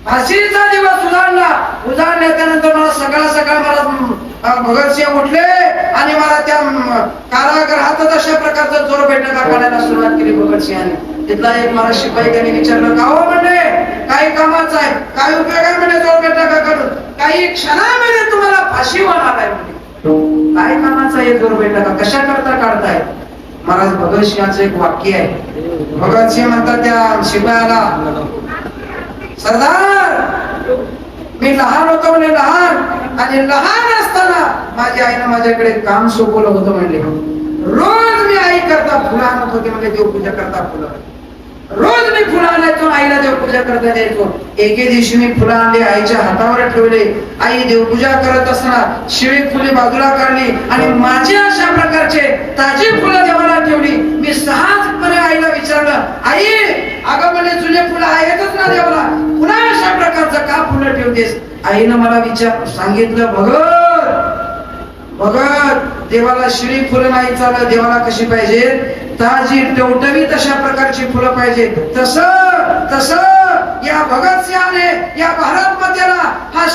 फाशीचा दिवस उजाडल्यानंतर मला सकाळ मला भगतसिंह उठले आणि मला त्या कारागृहातच अशा प्रकारचा जोर बैठका काढायला सुरुवात केली भगतसिंहाने. तिथला एक मला शिपाई त्यांनी विचारलं, का हो म्हणले काही कामाचं आहे, काय उपयोग आहे म्हणजे जोर बैठका करून, काही क्षणामध्ये तुम्हाला फाशी होणार आहे म्हणजे काय कामाचं आहे जोर बैठका, कशा करता काढताय. महाराज भगतसिंहाचं एक वाक्य आहे. भगतसिंह म्हणतात त्या शिपायाला, सरदार मी लहान होतो म्हणे, लहान आणि लहान असताना माझ्या आईनं माझ्याकडे काम सोपवलं होतं म्हणले. रोज मी आई करता फुलं आणत होते म्हणजे देवपूजा करता फुलं. रोज मी फुलं आणायचो, आईला देवपूजा करता द्यायचो. एके दिवशी मी फुलं आणली, आईच्या हातावर ठेवले. आई देवपूजा करत असताना शिळी फुले बाजूला काढली आणि माझी अशा प्रकारचे ताजी फुलं देवाला ठेवली. मी सहजपणे आईला विचारलं, आई अगं म्हणे जुने फुलं आहेतच ना देवाला, पुन्हा अशा प्रकारचं का फुलं ठेवतेस. आईनं मला सांगितलं, भगत देवाला शिळी फुलं नाही चालत, देवाला कशी पाहिजे, ताजी टवटवीत अशा प्रकारची फुलं पाहिजे. तसं या भगतसिंहाने या भारत मातेला हा